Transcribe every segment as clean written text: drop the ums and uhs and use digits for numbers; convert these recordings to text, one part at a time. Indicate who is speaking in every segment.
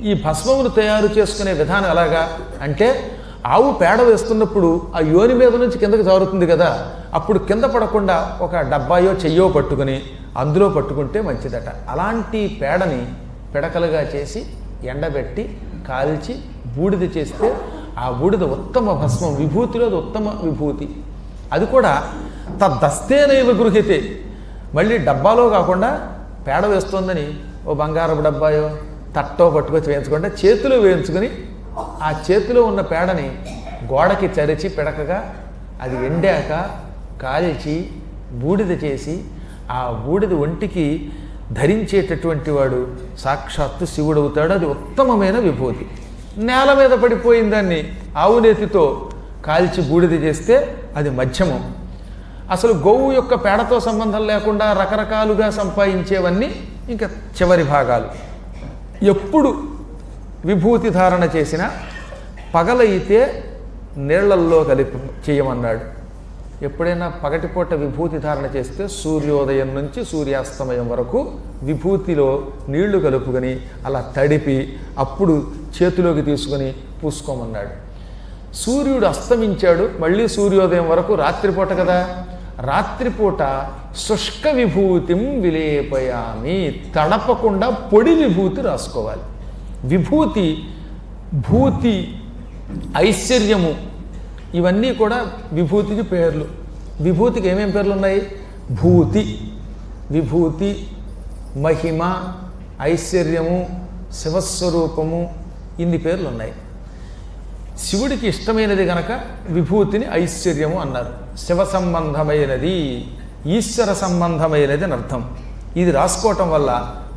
Speaker 1: ఈ భస్మమును తయారు చేసుకునే విధానం ఎలాగా అంటే, ఆవు పేడ వేస్తున్నప్పుడు ఆ యోని మీద నుంచి కిందకి జారుతుంది కదా, అప్పుడు కింద పడకుండా ఒక డబ్బాయో చెయ్యో పట్టుకుని అందులో పట్టుకుంటే మంచిదట. అలాంటి పేడని పిడకలుగా చేసి ఎండబెట్టి కాల్చి బూడిద చేస్తే ఆ బూడిద ఉత్తమ భస్మం, విభూతిలో అది ఉత్తమ విభూతి. అది కూడా తద్దస్తేనైవ గృహ్యతే. మళ్ళీ డబ్బాలో కాకుండా పేడ వేస్తోందని ఓ బంగారపు డబ్బాయో తట్టో పట్టుకొచ్చి వేయించుకుంటే చేతిలో వేయించుకొని ఆ చేతిలో ఉన్న పేడని గోడకి చరిచి పిడకగా అది ఎండాక కాల్చి బూడిద చేసి ఆ బూడిద ఒంటికి ధరించేటటువంటి వాడు సాక్షాత్తు శివుడు అవుతాడు. అది ఉత్తమమైన విభూతి. నేల మీద పడిపోయిన దాన్ని ఆవునేతితో కాల్చి బూడిద చేస్తే అది మధ్యమం. అసలు గోవు యొక్క పేడతో సంబంధం లేకుండా రకరకాలుగా సంపాదించేవన్నీ ఇంకా చివరి భాగాలు. ఎప్పుడు విభూతి ధారణ చేసినా పగలైతే నీళ్లల్లో కలిపి చేయమన్నాడు. ఎప్పుడైనా పగటిపూట విభూతి ధారణ చేస్తే సూర్యోదయం నుంచి సూర్యాస్తమయం వరకు విభూతిలో నీళ్లు కలుపుకొని అలా తడిపి అప్పుడు చేతిలోకి తీసుకొని పూసుకోమన్నాడు. సూర్యుడు అస్తమించాడు, మళ్ళీ సూర్యోదయం వరకు రాత్రిపూట కదా, రాత్రిపూట శుష్క విభూతిం విలేపయామి, తడపకుండా పొడి విభూతి రాసుకోవాలి. విభూతి, భూతి, ఐశ్వర్యము ఇవన్నీ కూడా విభూతికి పేర్లు. విభూతికి ఏమేమి పేర్లు ఉన్నాయి? భూతి, విభూతి, మహిమ, ఐశ్వర్యము, శివస్వరూపము, ఇన్ని పేర్లు ఉన్నాయి. శివుడికి ఇష్టమైనది గనక విభూతిని ఐశ్వర్యము అన్నారు. శివ సంబంధమైనది, ఈశ్వర సంబంధమైనది అని అర్థం. ఇది రాసుకోవటం వల్ల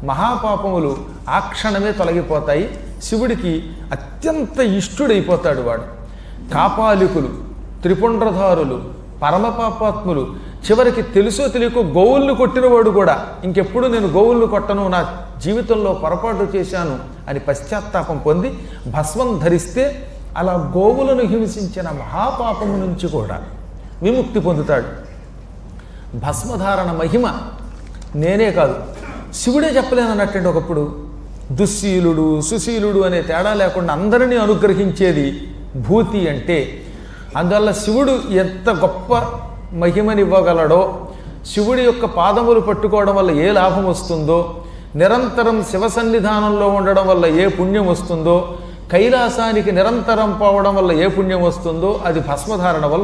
Speaker 1: మహాపాపములు ఆ క్షణమే తొలగిపోతాయి. శివుడికి అత్యంత ఇష్టుడైపోతాడు వాడు. కాపాలికులు, త్రిపుండ్రధారులు, పరమపాపాత్ములు, చివరికి తెలుసో తెలియకో గోవుల్ని కొట్టినవాడు కూడా ఇంకెప్పుడు నేను గోవుల్ని కొట్టను, నా జీవితంలో పొరపాటు చేశాను అని పశ్చాత్తాపం పొంది భస్మం ధరిస్తే అలా గోవులను హింసించిన మహాపాపము నుంచి కూడా విముక్తి పొందుతాడు. భస్మధారణ మహిమ నేనే కాదు శివుడే చెప్పలేనన్నట్టండి. ఒకప్పుడు దుశ్శీలుడు సుశీలుడు అనే తేడా లేకుండా అందరినీ అనుగ్రహించేది భూతి అంటే. అందువల్ల శివుడు ఎంత గొప్ప మహిమనివ్వగలడో, శివుడి యొక్క పాదములు పట్టుకోవడం వల్ల ఏ లాభం వస్తుందో, నిరంతరం శివ సన్నిధానంలో ఉండడం వల్ల ఏ పుణ్యం వస్తుందో, కైలాసానికి నిరంతరం పోవడం వల్ల ఏ పుణ్యం వస్తుందో అది భస్మధారణ వల్ల